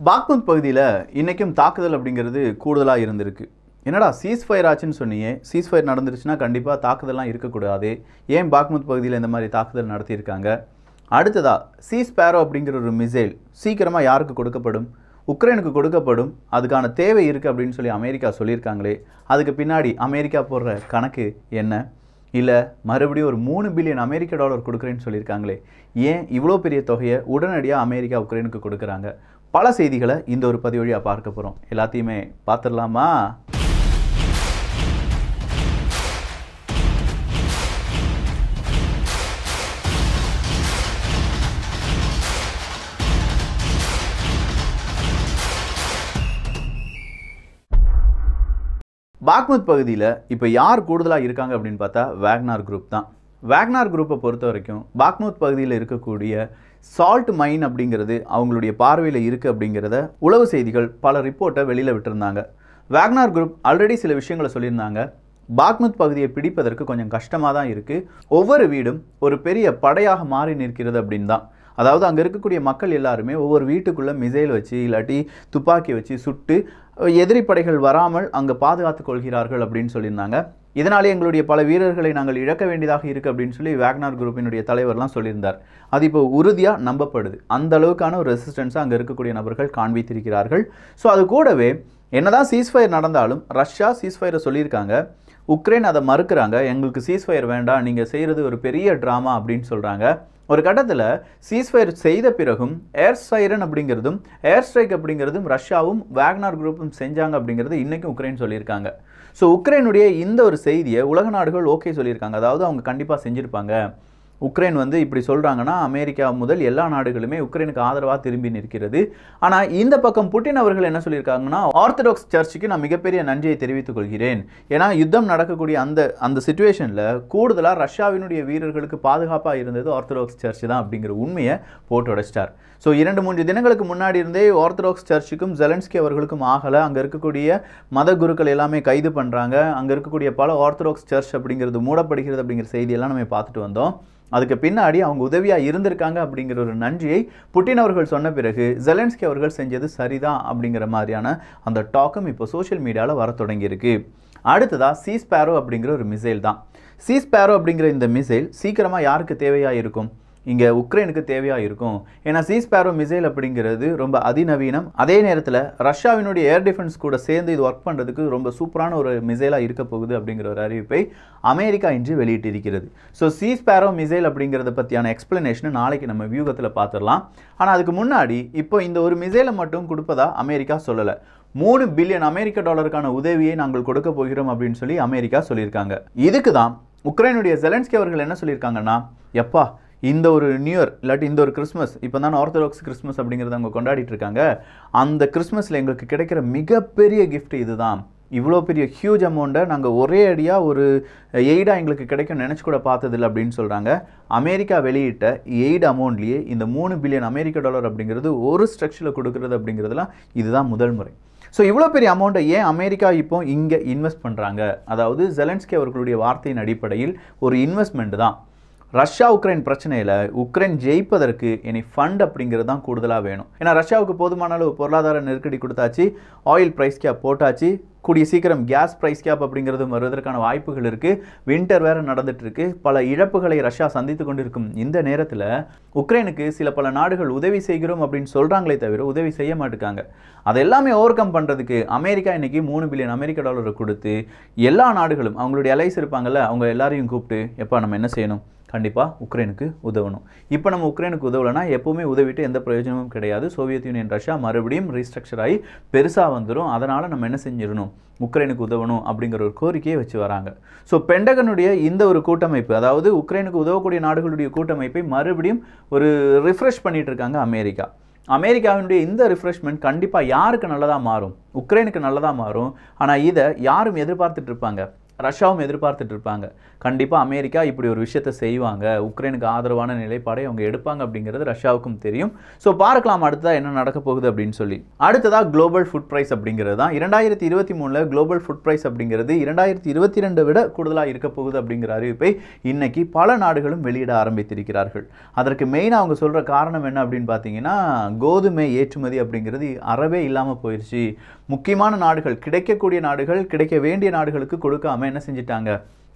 Bakhmut பகுதியில் இன்றைக்கும் தாக்குதல் அப்படிங்கிறது கூடுதலாக இருந்திருக்கு. என்னடா சீஸ்ஃபயர் ஆச்சுன்னு சொன்னியே, சீஸ்ஃபயர் நடந்துருச்சுன்னா கண்டிப்பாக தாக்குதல்லாம் இருக்கக்கூடாது, ஏன் பாக்முத் பகுதியில் இந்த மாதிரி தாக்குதல் நடத்தியிருக்காங்க? அடுத்ததாக சீஸ்பேரோ அப்படிங்கிற ஒரு மிசைல் சீக்கிரமாக யாருக்கு கொடுக்கப்படும்? உக்ரைனுக்கு கொடுக்கப்படும், அதுக்கான தேவை இருக்குது அப்படின்னு சொல்லி அமெரிக்கா சொல்லியிருக்காங்களே, அதுக்கு பின்னாடி அமெரிக்கா போடுற கணக்கு என்ன? இல்லை மறுபடியும் ஒரு $3 பில்லியன் அமெரிக்க டாலர் கொடுக்குறேன்னு சொல்லியிருக்காங்களே, ஏன் இவ்வளோ பெரிய தொகையை உடனடியாக அமெரிக்கா உக்ரைனுக்கு கொடுக்குறாங்க? பல செய்திகளை இந்த ஒரு பதிவு வழியாக பார்க்க போகிறோம். எல்லாத்தையுமே பார்த்துடலாமா? பாக்முத் பகுதியில் இப்போ யார் கூடுதலாக இருக்காங்க அப்படின்னு பார்த்தா வேக்னார் குரூப் தான். வேக்னார் குரூப்பை பொறுத்த வரைக்கும் பாக்முத் பகுதியில் இருக்கக்கூடிய சால்ட் மைன் அப்படிங்கிறது அவங்களுடைய பார்வையில் இருக்குது அப்படிங்கிறத உளவு செய்திகள் பல ரிப்போர்ட்டை வெளியில் விட்டுருந்தாங்க. வேக்னார் குரூப் ஆல்ரெடி சில விஷயங்களை சொல்லியிருந்தாங்க. பாக்முத் பகுதியை பிடிப்பதற்கு கொஞ்சம் கஷ்டமாக தான் இருக்குது, ஒவ்வொரு வீடும் ஒரு பெரிய படையாக மாறி நிற்கிறது அப்படின்னு தான். அதாவது அங்கே இருக்கக்கூடிய மக்கள் எல்லாருமே ஒவ்வொரு வீட்டுக்குள்ளே மிசைல் வச்சு இல்லாட்டி துப்பாக்கி வச்சு சுட்டு எதிரி படைகள் வராமல் அங்கே பாதுகாத்து கொள்கிறார்கள் அப்படின்னு சொல்லியிருந்தாங்க. இதனாலே எங்களுடைய பல வீரர்களை நாங்கள் இழக்க வேண்டியதாக இருக்குது அப்படின்னு சொல்லி வேக்னார் குரூப்பினுடைய தலைவர்லாம் சொல்லியிருந்தார். அது இப்போ உறுதியாக நம்பப்படுது. அந்த அளவுக்கான ஒரு ரெசிஸ்டன்ஸாக அங்கே இருக்கக்கூடிய நபர்கள் காண்பித்திருக்கிறார்கள். ஸோ அது கூடவே என்னதான் சீஸ்ஃபயர் நடந்தாலும் ரஷ்யா சீஸ்ஃபயரை சொல்லியிருக்காங்க, உக்ரைன் அதை மறுக்கிறாங்க. எங்களுக்கு சீஸ்ஃபயர் வேண்டாம், நீங்கள் செய்கிறது ஒரு பெரிய ட்ராமா அப்படின்னு சொல்கிறாங்க. ஒரு கட்டத்தில் சீஸ்ஃபயர் செய்த பிறகும் ஏர் சைரன் அப்படிங்கிறதும் ஏர் ஸ்ட்ரைக் அப்படிங்கிறதும் ரஷ்யாவும் வேக்னார் குரூப்பும் செஞ்சாங்க அப்படிங்கிறது இன்றைக்கும் உக்ரைன் சொல்லியிருக்காங்க. ஸோ உக்ரைனுடைய இந்த ஒரு செய்தியை உலக நாடுகள் ஓகே சொல்லியிருக்காங்க. அதாவது அவங்க கண்டிப்பாக செஞ்சுருப்பாங்க. உக்ரைன் இப்படி சொல்கிறாங்கன்னா அமெரிக்கா முதல் எல்லா நாடுகளுமே உக்ரைனுக்கு ஆதரவாக திரும்பி நிற்கிறது. ஆனால் இந்த பக்கம் புட்டின் அவர்கள் என்ன சொல்லியிருக்காங்கன்னா, ஆர்த்தடாக்ஸ் சர்ச்சுக்கு நான் மிகப்பெரிய நன்றியை தெரிவித்துக் கொள்கிறேன். ஏன்னா யுத்தம் நடக்கக்கூடிய அந்த சிச்சுவேஷனில் கூடுதலாக ரஷ்யாவினுடைய வீரர்களுக்கு பாதுகாப்பாக இருந்தது ஆர்த்தடாக்ஸ் சர்ச் தான் அப்படிங்கிற உண்மையை போட்டு உடைச்சிட்டார். ஸோ 2-3 தினங்களுக்கு முன்னாடி இருந்தே ஆர்த்தடாக்ஸ் சர்ச்சுக்கும் ஜெலன்ஸ்கி அவர்களுக்கும் ஆகலை. அங்கே இருக்கக்கூடிய மத குருக்கள் எல்லாமே கைது பண்ணுறாங்க. அங்கே இருக்கக்கூடிய பல ஆர்த்தடாக்ஸ் சர்ச் அப்படிங்கிறது மூடப்படுகிறது அப்படிங்கிற செய்தியெல்லாம் நம்ம பார்த்துட்டு வந்தோம். அதுக்கு பின்னாடி அவங்க உதவியாக இருந்திருக்காங்க அப்படிங்கிற ஒரு நன்றியை புட்டின் அவர்கள் சொன்ன பிறகு ஜெலன்ஸ்கி அவர்கள் செஞ்சது சரிதான் அப்படிங்கிற மாதிரியான அந்த டாக்கும் இப்போ சோஷியல் மீடியாவில் வர தொடங்கியிருக்கு. அடுத்ததாக சீஸ்பேரோ அப்படிங்கிற ஒரு மிசைல் தான். சீஸ்பேரோ அப்படிங்கிற இந்த மிசைல் சீக்கிரமாக யாருக்கு தேவையாக இருக்கும்? இங்கே உக்ரைனுக்கு தேவையாக இருக்கும். ஏன்னா சீஸ்பேரோ மிசைல் அப்படிங்கிறது ரொம்ப அதிநவீனம். அதே நேரத்தில் ரஷ்யாவினுடைய ஏர் டிஃபென்ஸ் கூட சேர்ந்து இது ஒர்க் பண்ணுறதுக்கு ரொம்ப சூப்பரான ஒரு மிசைலாக இருக்க போகுது அப்படிங்கிற ஒரு அறிவிப்பை அமெரிக்கா இன்று வெளியிட்டிருக்கிறது. ஸோ சீஸ்பேரோ மிசைல் அப்படிங்கிறத பற்றியான எக்ஸ்பிளனேஷனை நாளைக்கு நம்ம வியூகத்தில் பார்த்துடலாம். ஆனால் அதுக்கு முன்னாடி இப்போ இந்த ஒரு மிசைலை மட்டும் கொடுப்பதா அமெரிக்கா சொல்லலை. $3 பில்லியன் அமெரிக்க டாலருக்கான உதவியை நாங்கள் கொடுக்க போகிறோம் அப்படின்னு சொல்லி அமெரிக்கா சொல்லியிருக்காங்க. இதுக்கு தான் உக்ரைனுடைய ஜெலன்ஸ்கி அவர்கள் என்ன சொல்லியிருக்காங்கன்னா, எப்பா இந்த ஒரு நியூ இயர் இல்லாட்டி இந்த ஒரு கிறிஸ்மஸ், இப்போ தான் ஆர்த்தடாக்ஸ் கிறிஸ்மஸ் அப்படிங்கிறத அவங்க கொண்டாடிட்டு இருக்காங்க, அந்த கிறிஸ்மஸில் எங்களுக்கு கிடைக்கிற மிகப்பெரிய கிஃப்ட் இதுதான். இவ்வளோ பெரிய ஹியூஜ் அமௌண்ட்டை நாங்கள் ஒரே அடியாக ஒரு எய்டாக எங்களுக்கு கிடைக்கும் நினச்சி கூட பார்த்ததில்லை அப்படின்னு சொல்கிறாங்க. அமெரிக்கா வெளியிட்ட எய்ட் அமௌண்ட்லேயே இந்த $3 பில்லியன் அமெரிக்க டாலர் அப்படிங்கிறது ஒரு ஸ்ட்ரக்சரில் கொடுக்குறது அப்படிங்கிறதுலாம் இதுதான் முதல் முறை. ஸோ இவ்வளோ பெரிய அமௌண்ட்டை ஏன் அமெரிக்கா இப்போ இங்கே இன்வெஸ்ட் பண்ணுறாங்க? அதாவது ஜெலன்ஸ்கி அவர்களுடைய வார்த்தையின் அடிப்படையில் ஒரு இன்வெஸ்ட்மெண்ட் தான். ரஷ்யா உக்ரைன் பிரச்சனையில் உக்ரைன் ஜெயிப்பதற்கு இனி ஃபண்ட் அப்படிங்கிறது தான் கூடுதலாக வேணும். ஏன்னா ரஷ்யாவுக்கு போதுமான அளவு பொருளாதார நெருக்கடி கொடுத்தாச்சு, ஆயில் ப்ரைஸ் கேப் போட்டாச்சு, கூடிய சீக்கிரம் கேஸ் ப்ரைஸ் கேப் அப்படிங்கிறது வருவதற்கான வாய்ப்புகள் இருக்குது. வின்டர் வேறு நடந்துட்டு இருக்கு. பல இழப்புகளை ரஷ்யா சந்தித்து கொண்டிருக்கும் இந்த நேரத்தில் உக்ரைனுக்கு பல நாடுகள் உதவி செய்கிறோம் அப்படின்னு சொல்கிறாங்களே தவிர உதவி செய்ய மாட்டேங்காங்க. அதெல்லாமே ஓவர் கம் பண்ணுறதுக்கு அமெரிக்கா இன்றைக்கி $3 பில்லியன் அமெரிக்க டாலரை கொடுத்து எல்லா நாடுகளும் அவங்களுடைய அலைஸ் இருப்பாங்கல்ல, அவங்க எல்லாரையும் கூப்பிட்டு எப்போ நம்ம என்ன செய்யணும், கண்டிப்பாக உக்ரைனுக்கு உதவணும். இப்போ நம்ம உக்ரைனுக்கு உதவலைன்னா எப்போவுமே உதவிட்டு எந்த பிரயோஜனமும் கிடையாது. சோவியத் யூனியன் ரஷ்யா மறுபடியும் ரீஸ்ட்ரக்சர் ஆகி பெருசாக வந்துடும். அதனால் நம்ம என்ன செஞ்சிடணும், உக்ரைனுக்கு உதவணும் அப்படிங்கிற ஒரு கோரிக்கையை வச்சு வராங்க. ஸோ பென்டகனுடைய இந்த ஒரு கூட்டமைப்பு, அதாவது உக்ரைனுக்கு உதவக்கூடிய நாடுகளுடைய கூட்டமைப்பை மறுபடியும் ஒரு ரிஃப்ரெஷ் பண்ணிட்டு இருக்காங்க அமெரிக்கா. அமெரிக்காவினுடைய இந்த ரிஃப்ரெஷ்மெண்ட் கண்டிப்பாக யாருக்கு நல்லதாக மாறும்? உக்ரைனுக்கு நல்லதாக மாறும். ஆனால் இதை யாரும் எதிர்பார்த்துட்டு இருப்பாங்க? ரஷ்யாவும் எதிர்பார்த்துட்டு இருப்பாங்க. கண்டிப்பாக அமெரிக்கா இப்படி ஒரு விஷயத்தை செய்வாங்க, உக்ரைனுக்கு ஆதரவான நிலைப்பாடை அவங்க எடுப்பாங்க அப்படிங்கிறது ரஷ்யாவுக்கும் தெரியும். ஸோ பார்க்கலாம் அடுத்ததாக என்ன நடக்க போகுது அப்படின்னு சொல்லி. அடுத்ததாக குளோபல் ஃபுட் ப்ரைஸ் அப்படிங்கிறது தான் 2023 குளோபல் ஃபுட் ப்ரைஸ் அப்படிங்கிறது 2022 விட கூடுதலாக இருக்க போகுது அப்படிங்கிற அறிவிப்பை இன்னைக்கு பல நாடுகளும் வெளியிட ஆரம்பித்திருக்கிறார்கள். அதற்கு மெயினாக அவங்க சொல்கிற காரணம் என்ன அப்படின்னு பார்த்தீங்கன்னா, கோதுமை ஏற்றுமதி அப்படிங்கிறது அறவே இல்லாமல் போயிடுச்சு. முக்கியமான நாடுகள், கிடைக்கக்கூடிய நாடுகள், கிடைக்க வேண்டிய நாடுகளுக்கு கொடுக்காம என்ன செஞ்சிட்டாங்க,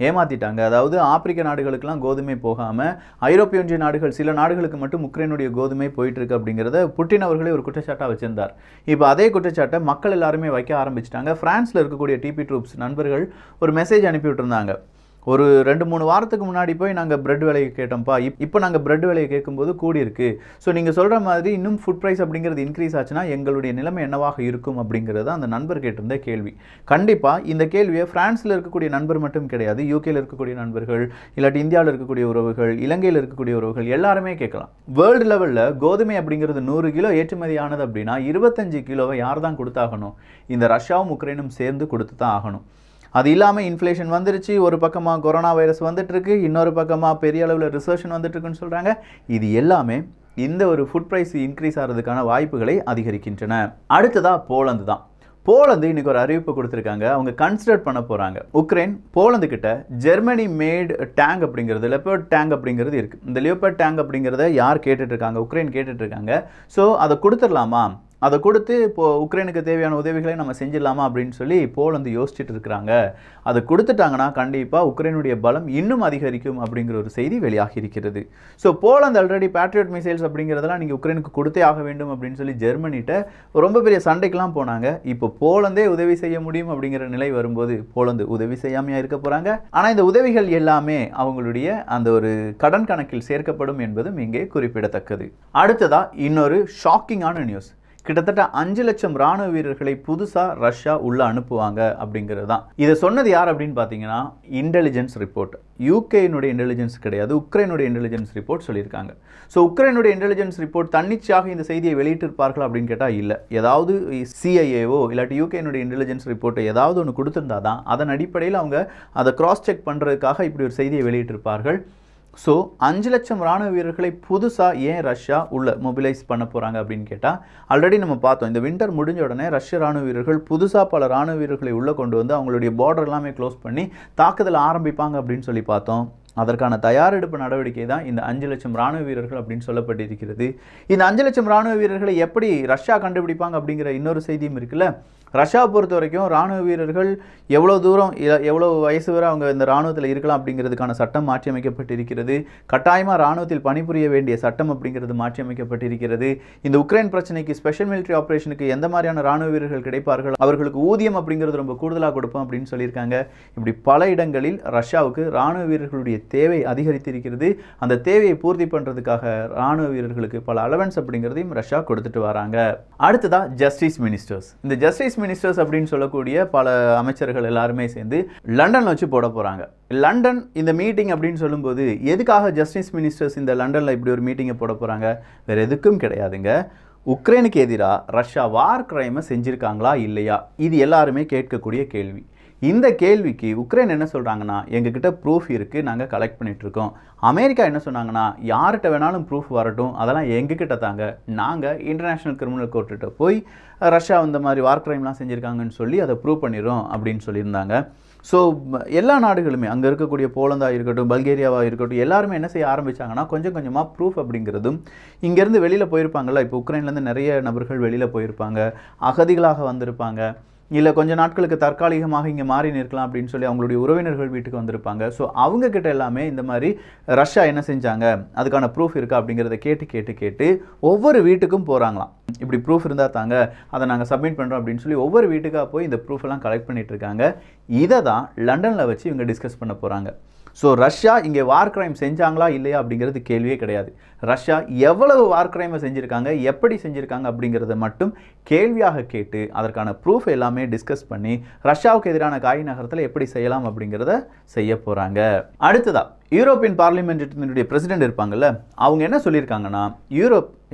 ஏமாத்திட்டாங்க. அதாவது ஆப்பிரிக்க நாடுகளுக்கெல்லாம் கோதுமை போகாமல் ஐரோப்பிய ஒன்றிய நாடுகள் சில நாடுகளுக்கு மட்டும் உக்ரைனுடைய கோதுமை போயிட்டு இருக்கு அப்படிங்கிறத புட்டின் அவர்களே ஒரு குற்றச்சாட்டாக வச்சிருந்தார். இப்போ அதே குற்றச்சாட்டை மக்கள் எல்லாருமே வைக்க ஆரம்பிச்சிட்டாங்க. பிரான்ஸில் இருக்கக்கூடிய டிபி ட்ரூப்ஸ் நண்பர்கள் ஒரு மெசேஜ் அனுப்பி விட்டுருந்தாங்க. ஒரு 2-3 வாரத்துக்கு முன்னாடி போய் நாங்கள் பிரெட் விலையை கேட்டோம்ப்பா, இப்போ நாங்கள் பிரெட் விலையை கேட்கும்போது கூடி இருக்கு. ஸோ நீங்கள் சொல்கிற மாதிரி இன்னும் ஃபுட் ப்ரைஸ் அப்படிங்கிறது இன்க்ரீஸ் ஆச்சுன்னா எங்களுடைய நிலைமை என்னவாக இருக்கும் அப்படிங்கிறது அந்த நண்பர் கேட்டிருந்த கேள்வி. கண்டிப்பாக இந்த கேள்வியை பிரான்ஸில் இருக்கக்கூடிய நண்பர் மட்டும் கிடையாது, யூகேயில் இருக்கக்கூடிய நண்பர்கள், இல்லாட்டி இந்தியாவில் இருக்கக்கூடிய உறவுகள், இலங்கையில் இருக்கக்கூடிய உறவுகள் எல்லாருமே கேட்கலாம். வேர்ல்டு லெவலில் கோதுமை அப்படிங்கிறது 100 கிலோ ஏற்றுமதி ஆனது அப்படின்னா 25 கிலோவை யார் தான் கொடுத்தாகணும்? இந்த ரஷ்யாவும் உக்ரைனும் சேர்ந்து கொடுத்து தான் ஆகணும். அது இல்லாமல் இன்ஃப்ளேஷன் வந்துருச்சு, ஒரு பக்கமாக கொரோனா வைரஸ் வந்துட்டு இருக்கு, இன்னொரு பக்கமாக பெரிய அளவில் ரிசர்ஷன் வந்துட்டு இருக்குன்னு சொல்கிறாங்க. இது எல்லாமே இந்த ஒரு ஃபுட் ப்ரைஸ் இன்க்ரீஸ் ஆகிறதுக்கான வாய்ப்புகளை அதிகரிக்கின்றன. அடுத்ததாக போலந்து தான். போலந்து இன்னைக்கு ஒரு அறிவிப்பு கொடுத்துருக்காங்க. அவங்க கன்சிடர் பண்ண போகிறாங்க, உக்ரைன் போலந்து கிட்ட ஜெர்மனி மேட் டேங்க் அப்படிங்கிறது, லெப்பர்ட் டேங்க் அப்படிங்கிறது இருக்குது. இந்த லெப்பர்ட் டேங்க் அப்படிங்கிறத யார் கேட்டுட்ருக்காங்க? உக்ரைன் கேட்டுட்ருக்காங்க. ஸோ அதை கொடுத்துடலாமா, அதை கொடுத்து இப்போது உக்ரைனுக்கு தேவையான உதவிகளை நம்ம செஞ்சிடலாமா அப்படின்னு சொல்லி போலந்து யோசிச்சுட்டு இருக்கிறாங்க. அதை கொடுத்துட்டாங்கன்னா கண்டிப்பாக உக்ரைனுடைய பலம் இன்னும் அதிகரிக்கும் அப்படிங்கிற ஒரு செய்தி வெளியாகி இருக்கிறது. So Poland already Patriot missiles அப்படிங்கிறதெல்லாம் நீங்கள் உக்ரைனுக்கு கொடுத்தே ஆக வேண்டும் அப்படின்னு சொல்லி ஜெர்மனிட்ட ரொம்ப பெரிய சண்டைக்கெல்லாம் போனாங்க. இப்போ போலந்தே உதவி செய்ய முடியும் அப்படிங்கிற நிலை வரும்போது போலந்து உதவி செய்யாமையாக இருக்க போகிறாங்க. ஆனால் இந்த உதவிகள் எல்லாமே அவங்களுடைய அந்த ஒரு கடன் கணக்கில் சேர்க்கப்படும் என்பதும் இங்கே குறிப்பிடத்தக்கது. அடுத்ததாக இன்னொரு ஷாக்கிங்கான நியூஸ். கிட்டத்தட்ட 5 லட்சம் ராணுவ வீரர்களை புதுசாக ரஷ்யா உள்ள அனுப்புவாங்க அப்படிங்கிறது தான். இதை சொன்னது யார் அப்படின்னு பார்த்தீங்கன்னா, இன்டெலிஜென்ஸ் ரிப்போர்ட். யூகேனுடைய இன்டெலிஜென்ஸ் கிடையாது, உக்ரைனுடைய இன்டெலிஜென்ஸ் ரிப்போர்ட் சொல்லியிருக்காங்க. ஸோ உக்ரைனுடைய இன்டெலிஜென்ஸ் ரிப்போர்ட் தன்னிச்சையாக இந்த செய்தியை வெளியிட்டிருப்பார்கள் அப்படின்னு கேட்டால் இல்லை. ஏதாவது சிஐஏவோ இல்லாட்டி யூகேனுடைய இன்டெலிஜென்ஸ் ரிப்போர்ட்டை ஏதாவது ஒன்று கொடுத்துருந்தா தான் அதன் அடிப்படையில் அவங்க அதை கிராஸ் செக் பண்ணுறதுக்காக இப்படி ஒரு செய்தியை வெளியிட்டிருப்பார்கள். ஸோ 5 லட்சம் ராணுவ வீரர்களை புதுசாக ஏன் ரஷ்யா உள்ள மொபிலைஸ் பண்ண போகிறாங்க அப்படின்னு கேட்டால், ஆல்ரெடி நம்ம பார்த்தோம், இந்த வின்டர் முடிஞ்ச உடனே ரஷ்ய ராணுவ வீரர்கள் புதுசாக பல ராணுவ வீரர்களை உள்ளே கொண்டு வந்து அவங்களுடைய பார்டர் எல்லாமே க்ளோஸ் பண்ணி தாக்குதல் ஆரம்பிப்பாங்க அப்படின்னு சொல்லி பார்த்தோம். அதற்கான தயாரெடுப்பு நடவடிக்கை தான் இந்த 5 லட்சம் ராணுவ வீரர்கள் அப்படின்னு சொல்லப்பட்டிருக்கிறது. இந்த 5 லட்சம் ராணுவ வீரர்களை எப்படி ரஷ்யா கண்டுபிடிப்பாங்க அப்படிங்கிற இன்னொரு செய்தியும் இருக்குல்ல. ரஷ்யாவை பொறுத்த வரைக்கும் ராணுவ வீரர்கள் எவ்வளோ தூரம் எவ்வளோ வயசு வரை அவங்க இந்த ராணுவத்தில் இருக்கலாம் அப்படிங்கிறதுக்கான சட்டம் மாற்றியமைக்கப்பட்டிருக்கிறது. கட்டாயமாக ராணுவத்தில் பணிபுரிய வேண்டிய சட்டம் அப்படிங்கிறது மாற்றியமைக்கப்பட்டிருக்கிறது. இந்த உக்ரைன் பிரச்சனைக்கு ஸ்பெஷல் மிலிட்டரி ஆப்ரேஷனுக்கு எந்த மாதிரியான ராணுவ வீரர்கள் கிடைப்பார்கள், அவர்களுக்கு ஊதியம் அப்படிங்கிறது ரொம்ப கூடுதலாக கொடுப்போம் அப்படின்னு சொல்லியிருக்காங்க. இப்படி பல இடங்களில் ரஷ்யாவுக்கு ராணுவ வீரர்களுடைய தேவை அதிகரித்திருக்கிறது. அந்த தேவையை பூர்த்தி பண்ணுறதுக்காக ராணுவ வீரர்களுக்கு பல அலவன்ஸ் அப்படிங்கிறதையும் ரஷ்யா கொடுத்துட்டு வராங்க. அடுத்ததாக ஜஸ்டிஸ் மினிஸ்டர்ஸ். இந்த ஜஸ்டிஸ் மினிஸ்டர்ஸ் அப்படின்னு சொல்லக்கூடிய பல அமைச்சர்கள் எல்லாருமே சேர்ந்து லண்டன்ல வச்சு போட போறாங்க. லண்டன் இந்த மீட்டிங் அப்படின்னு சொல்லும்போது எதுக்காக ஜஸ்டிஸ் மினிஸ்டர்ஸ் இந்த லண்டன்ல இப்படி ஒரு மீட்டிங்கை போட போறாங்க? வேற எதுக்கும் கிடையாதுங்க. உக்ரைனுக்கு எதிராக ரஷ்யா வார் கிரைமை செஞ்சிருக்காங்களா இல்லையா, இது எல்லாருமே கேட்கக்கூடிய கேள்வி. இந்த கேள்விக்கு உக்ரைன் என்ன சொல்கிறாங்கன்னா, எங்ககிட்ட ப்ரூஃப் இருக்குது, நாங்கள் கலெக்ட் பண்ணிகிட்ருக்கோம். அமெரிக்கா என்ன சொன்னாங்கன்னா, யார்கிட்ட வேணாலும் ப்ரூஃப் வரட்டும், அதெல்லாம் எங்ககிட்ட தாங்க, நாங்கள் இன்டர்நேஷ்னல் கிரிமினல் கோர்ட்டுகிட்ட போய் ரஷ்யா இந்த மாதிரி வார் கிரைம்லாம் செஞ்சுருக்காங்கன்னு சொல்லி அதை ப்ரூவ் பண்ணிடுறோம் அப்படின்னு சொல்லியிருந்தாங்க. ஸோ எல்லா நாடுகளுமே, அங்கே இருக்கக்கூடிய போலந்தாக இருக்கட்டும், பல்கேரியாவாக இருக்கட்டும், எல்லாருமே என்ன செய்ய ஆரம்பித்தாங்கன்னா, கொஞ்சம் கொஞ்சமாக ப்ரூஃப் அப்படிங்கிறதும் இங்கேருந்து வெளியில் போயிருப்பாங்கள்ல. இப்போ உக்ரைன்லேருந்து நிறைய நபர்கள் வெளியில் போயிருப்பாங்க, அகதிகளாக வந்திருப்பாங்க, இல்லை கொஞ்ச நாட்களுக்கு தற்காலிகமாக இங்கே மாறி நிற்கலாம் அப்படின்னு சொல்லி அவங்களுடைய உறவினர்கள் வீட்டுக்கு வந்திருப்பாங்க. ஸோ அவங்கக்கிட்ட எல்லாமே இந்த மாதிரி ரஷ்யா என்ன செஞ்சாங்க, அதுக்கான ப்ரூஃப் இருக்கா அப்படிங்கிறத கேட்டு ஒவ்வொரு வீட்டுக்கும் போகிறாங்களாம். இப்படி ப்ரூஃப் இருந்தால் தாங்க, அதை நாங்கள் சப்மிட் பண்ணுறோம் அப்படின்னு சொல்லி ஒவ்வொரு வீட்டுக்காக போய் இந்த ப்ரூஃப் எல்லாம் கலெக்ட் பண்ணிட்டு இருக்காங்க. இதை தான் லண்டனில் வச்சு இவங்க டிஸ்கஸ் பண்ண போகிறாங்க. ஸோ ரஷ்யா இங்கே வார் கிரைம் செஞ்சாங்களா இல்லையா அப்படிங்கிறது கேள்வியே கிடையாது. ரஷ்யா எவ்வளவு வார் கிரைமை செஞ்சுருக்காங்க, எப்படி செஞ்சுருக்காங்க அப்படிங்கிறத மட்டும் கேள்வியாக கேட்டு அதற்கான ப்ரூஃப் எல்லாமே டிஸ்கஸ் பண்ணி ரஷ்யாவுக்கு எதிரான காய் நகரத்தில் எப்படி செய்யலாம் அப்படிங்கிறத செய்ய போகிறாங்க. அடுத்ததாக யூரோப்பியன் பார்லிமெண்ட்டினுடைய பிரசிடென்ட் இருப்பாங்கல்ல, அவங்க என்ன சொல்லியிருக்காங்கன்னா, யூரோப்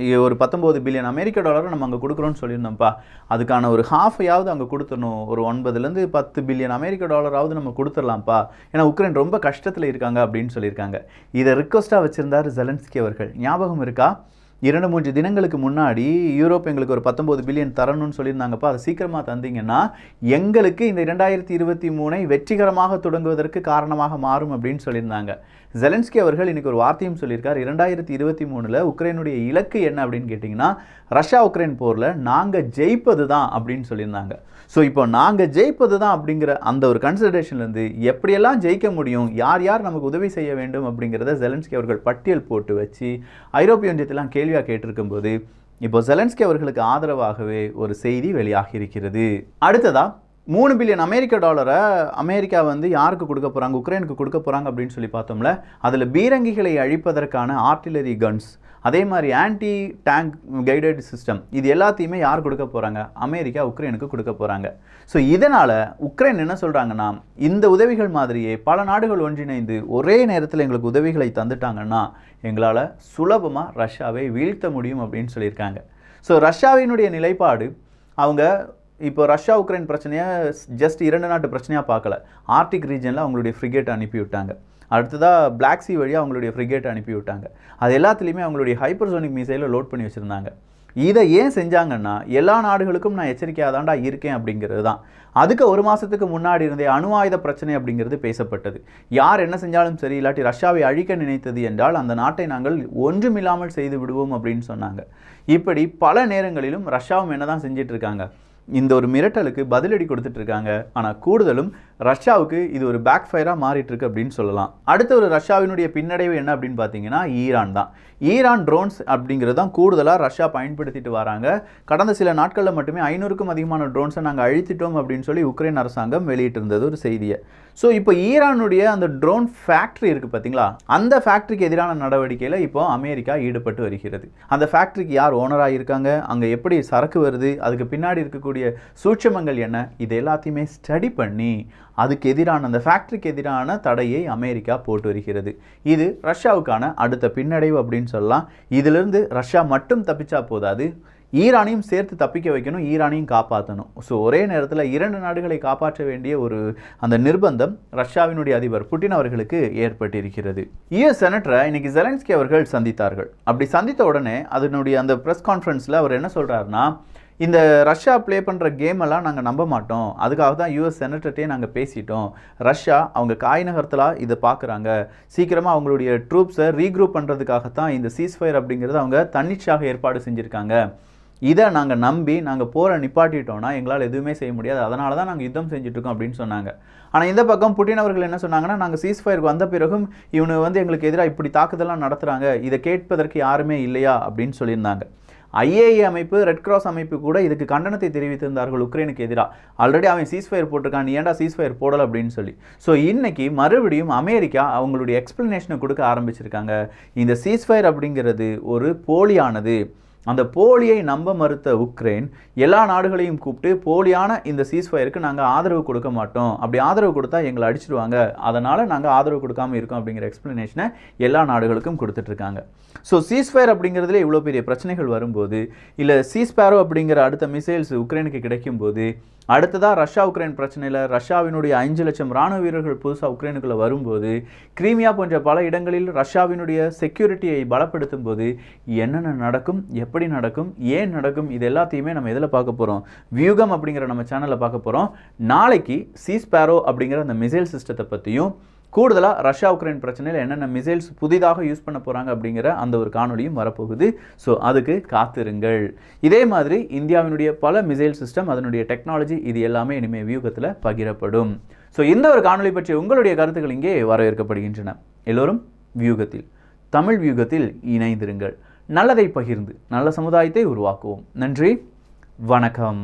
ஒரு 19 பில்லியன் அமெரிக்க டாலரை நம்ம அங்கே கொடுக்குறோன்னு சொல்லியிருந்தோம்ப்பா, அதுக்கான ஒரு ஹாஃபையாவது அங்கே கொடுத்துடணும், ஒரு 9லேருந்து 10 பில்லியன் அமெரிக்க டாலராவது நம்ம கொடுத்துடலாம்ப்பா, ஏன்னா உக்ரைன் ரொம்ப கஷ்டத்தில் இருக்காங்க அப்படின்னு சொல்லியிருக்காங்க. இதை ரிக்வஸ்ட்டாக வச்சுருந்தார் ஜெலன்ஸ்கி அவர்கள். ஞாபகம் இருக்கா? 2-3 தினங்களுக்கு முன்னாடி யூரோப் எங்களுக்கு ஒரு 19 பில்லியன் தரணும்னு சொல்லியிருந்தாங்கப்பா, அதை சீக்கிரமாக தந்தீங்கன்னா எங்களுக்கு இந்த 2023 வெற்றிகரமாக தொடங்குவதற்கு காரணமாக மாறும் அப்படின்னு சொல்லியிருந்தாங்க. ஜெலன்ஸ்கி அவர்கள் இன்னைக்கு ஒரு வார்த்தையும் சொல்லியிருக்கார். 2023 உக்ரைனுடைய இலக்கு என்ன அப்படின்னு கேட்டிங்கன்னா, ரஷ்யா உக்ரைன் போரில் நாங்கள் ஜெயிப்பது தான் அப்படின்னு சொல்லியிருந்தாங்க. ஸோ இப்போ நாங்கள் ஜெயிப்பது தான் அப்படிங்கிற அந்த ஒரு கன்சிடரேஷன்லேருந்து எப்படியெல்லாம் ஜெயிக்க முடியும், யார் யார் நமக்கு உதவி செய்ய வேண்டும் அப்படிங்கிறத ஜெலன்ஸ்கி அவர்கள் பட்டியல் போட்டு வச்சு ஐரோப்பிய ஒன்றியத்தெல்லாம் கேள்வியாக கேட்டிருக்கும்போது இப்போ ஜெலன்ஸ்கி அவர்களுக்கு ஆதரவாகவே ஒரு செய்தி வெளியாகி இருக்கிறது. அடுத்ததா 3 பில்லியன் அமெரிக்க டாலரை அமெரிக்கா வந்து யாருக்கு கொடுக்க போகிறாங்க, உக்ரைனுக்கு கொடுக்க போகிறாங்க அப்படின்னு சொல்லி பார்த்தோம்ல, அதில் பீரங்கிகளை அழிப்பதற்கான ஆர்ட்டிலரி கன்ஸ், அதே மாதிரி ஆன்டி டேங்க் கைடட் சிஸ்டம், இது எல்லாத்தையுமே யார் கொடுக்க போகிறாங்க, அமெரிக்கா உக்ரைனுக்கு கொடுக்க போகிறாங்க. ஸோ இதனால் உக்ரைன் என்ன சொல்கிறாங்கன்னா, இந்த உதவிகள் மாதிரியே பல நாடுகள் ஒன்றிணைந்து ஒரே நேரத்தில் எங்களுக்கு உதவிகளை தந்துட்டாங்கன்னா எங்களால் சுலபமாக ரஷ்யாவை வீழ்த்த முடியும் அப்படின்னு சொல்லியிருக்காங்க. ஸோ ரஷ்யாவினுடைய நிலைப்பாடு, அவங்க இப்போ ரஷ்யா உக்ரைன் பிரச்சனையை ஜஸ்ட் 2 நாட்டு பிரச்சனையாக பார்க்கல, ஆர்டிக் ரீஜனில் அவங்களுடைய ஃப்ரிகேட் அனுப்பி விட்டாங்க, அடுத்ததாக பிளாக் சி வழியாக அவங்களுடைய ஃப்ரிகேட் அனுப்பி விட்டாங்க, அது எல்லாத்துலேயுமே அவங்களுடைய ஹைப்பர்சோனிக் மிசைலை லோட் பண்ணி வச்சுருந்தாங்க. இதை ஏன் செஞ்சாங்கன்னா, எல்லா நாடுகளுக்கும் நான் எச்சரிக்கையாக தாண்டா இருக்கேன் அப்படிங்கிறது தான். அதுக்கு 1 மாதத்துக்கு முன்னாடி இருந்தே அணு ஆயுத பிரச்சனை அப்படிங்கிறது பேசப்பட்டது. யார் என்ன செஞ்சாலும் சரி, இல்லாட்டி ரஷ்யாவை அழிக்க நினைத்தது என்றால் அந்த நாட்டை நாங்கள் ஒன்றுமில்லாமல் செய்து விடுவோம் அப்படின்னு சொன்னாங்க. இப்படி பல நேரங்களிலும் ரஷ்யாவும் என்ன தான் செஞ்சிட்டு இருக்காங்க, இந்த ஒரு மிரட்டலுக்கு பதிலடி கொடுத்துட்டு இருக்காங்க. ஆனால் கூடுதலும் ரஷ்யாவுக்கு இது ஒரு பேக் ஃபயராக மாறிட்டு இருக்கு அப்படின்னு சொல்லலாம். அடுத்த ஒரு ரஷ்யாவினுடைய பின்னடைவு என்ன அப்படின்னு பார்த்தீங்கன்னா, ஈரான் தான். ஈரான் ட்ரோன்ஸ் அப்படிங்கிறது தான் கூடுதலாக ரஷ்யா பயன்படுத்திட்டு வராங்க. கடந்த சில நாட்களில் மட்டுமே 500க்கும் அதிகமான ட்ரோன்ஸை நாங்கள் அழித்திட்டோம் அப்படின்னு சொல்லி உக்ரைன் அரசாங்கம் வெளியிட்டிருந்தது ஒரு செய்தியை. ஸோ இப்போ ஈரானுடைய அந்த ட்ரோன் ஃபேக்ட்ரி இருக்குது பார்த்தீங்களா, அந்த ஃபேக்ட்ரிக்கு எதிரான நடவடிக்கையில் இப்போ அமெரிக்கா ஈடுபட்டு வருகிறது. அந்த ஃபேக்ட்ரிக்கு யார் ஓனராக இருக்காங்க, அங்கே எப்படி சரக்கு வருது, அதுக்கு பின்னாடி இருக்கக்கூடிய சூட்சமங்கள் என்ன, இது எல்லாத்தையுமே ஸ்டடி பண்ணி அதுக்கு எதிரான அந்த ஃபேக்ட்ரிக்கு எதிரான தடையை அமெரிக்கா போட்டு வருகிறது. இது ரஷ்யாவுக்கான அடுத்த பின்னடைவு அப்படின்னு சொல்லலாம். இதிலிருந்து ரஷ்யா மட்டும் தப்பிச்சா போதாது, ஈரானையும் சேர்த்து தப்பிக்க வைக்கணும், ஈரானையும் காப்பாற்றணும். ஸோ ஒரே நேரத்தில் 2 நாடுகளை காப்பாற்ற வேண்டிய ஒரு அந்த நிர்பந்தம் ரஷ்யாவினுடைய அதிபர் புட்டின் அவர்களுக்கு ஏற்பட்டிருக்கிறது. யுஎஸ் செனட்டரை இன்னைக்கு ஜெலன்ஸ்கி அவர்கள் சந்தித்தார்கள். அப்படி சந்தித்த உடனே அதனுடைய அந்த ப்ரெஸ் கான்ஃபரன்ஸில் அவர் என்ன சொல்கிறாருன்னா, இந்த ரஷ்யா ப்ளே பண்ணுற கேமெல்லாம் நாங்கள் நம்ப மாட்டோம், அதுக்காக தான் யூஎஸ் செனட்டர்கிட்டே நாங்கள் பேசிட்டோம், ரஷ்யா அவங்க காய் நகர்த்தலாக இதை பார்க்குறாங்க, சீக்கிரமாக அவங்களுடைய ட்ரூப்ஸை ரீக்ரூப் பண்ணுறதுக்காகத்தான் இந்த சீஸ்ஃபயர் அப்படிங்கிறது அவங்க தன்னிச்சையாக ஏற்பாடு செஞ்சுருக்காங்க, இதை நாங்கள் நம்பி நாங்கள் போரை நிப்பாட்டிட்டோம்னா எங்களால் எதுவுமே செய்ய முடியாது, அதனால தான் நாங்கள் யுத்தம் செஞ்சுட்ருக்கோம் அப்படின்னு சொன்னாங்க. ஆனால் இந்த பக்கம் புட்டின் அவர்கள் என்ன சொன்னாங்கன்னா, நாங்கள் சீஸ்ஃபயருக்கு வந்த பிறகும் இவனு வந்து எங்களுக்கு எதிராக இப்படி தாக்குதலாம் நடத்துகிறாங்க, இதை கேட்பதற்கு யாருமே இல்லையா அப்படின்னு சொல்லியிருந்தாங்க. ஐஏஏ அமைப்பு, ரெட் கிராஸ் அமைப்பு கூட இதுக்கு கண்டனத்தை தெரிவித்திருந்தார்கள் உக்ரைனுக்கு எதிராக. ஆல்ரெடி அவன் சீஸ்ஃபயர் போட்டிருக்கான், நீ ஏன்டா சீஸ்ஃபயர் போடலை அப்படின்னு சொல்லி. ஸோ இன்னைக்கு மறுபடியும் அமெரிக்கா அவங்களுடைய எக்ஸ்பிளனேஷனை கொடுக்க ஆரம்பிச்சிருக்காங்க. இந்த சீஸ்ஃபயர் அப்படிங்கிறது ஒரு போலியானது, அந்த போலியை நம்ப மறுத்த உக்ரைன் எல்லா நாடுகளையும் கூப்பிட்டு போலியான இந்த சீஸ்ஃபயருக்கு நாங்கள் ஆதரவு கொடுக்க மாட்டோம், அப்படி ஆதரவு கொடுத்தா எங்களை அடிச்சிடுவாங்க, அதனால் நாங்கள் ஆதரவு கொடுக்காமல் இருக்கோம் அப்படிங்கிற எக்ஸ்பிளனேஷனை எல்லா நாடுகளுக்கும் கொடுத்துட்ருக்காங்க. ஸோ சீஸ்ஃபயர் அப்படிங்கிறதுல இவ்வளோ பெரிய பிரச்சனைகள் வரும்போது, இல்லை சீஸ்பேரோ அப்படிங்கிற அடுத்த மிசைல்ஸ் உக்ரைனுக்கு கிடைக்கும்போது, அடுத்ததாக ரஷ்யா உக்ரைன் பிரச்சனையில் ரஷ்யாவினுடைய 5 லட்சம் இராணுவ வீரர்கள் புதுசாக உக்ரைனுக்குள்ளே வரும்போது, கிரீமியா போன்ற பல இடங்களில் ரஷ்யாவினுடைய செக்யூரிட்டியை பலப்படுத்தும் போது என்னென்ன நடக்கும், எப்படி நடக்கும், ஏன் நடக்கும், இது எல்லாத்தையுமே நம்ம எதில் பார்க்க போகிறோம், வியூகம் அப்படிங்கிற நம்ம சேனலில் பார்க்க போகிறோம். நாளைக்கு சீஸ்பேரோ அப்படிங்கிற அந்த மிசைல் சிஸ்டத்தை பற்றியும், கூடுதலாக ரஷ்யா உக்ரைன் பிரச்சனையில் என்னென்ன மிசைல்ஸ் புதிதாக யூஸ் பண்ண போகிறாங்க அப்படிங்கிற அந்த ஒரு காணொலியும் வரப்போகுது. ஸோ அதுக்கு காத்திருங்கள். இதே மாதிரி இந்தியாவினுடைய பல மிசைல் சிஸ்டம், அதனுடைய டெக்னாலஜி, இது எல்லாமே இனிமேல் வியூகத்தில் பகிரப்படும். ஸோ இந்த ஒரு காணொலி பற்றி உங்களுடைய கருத்துக்கள் இங்கே வரவேற்கப்படுகின்றன. எல்லோரும் வியூகத்தில், தமிழ் வியூகத்தில் இணைந்திருங்கள். நல்லதை பகிர்ந்து நல்ல சமுதாயத்தை உருவாக்குவோம். நன்றி, வணக்கம்.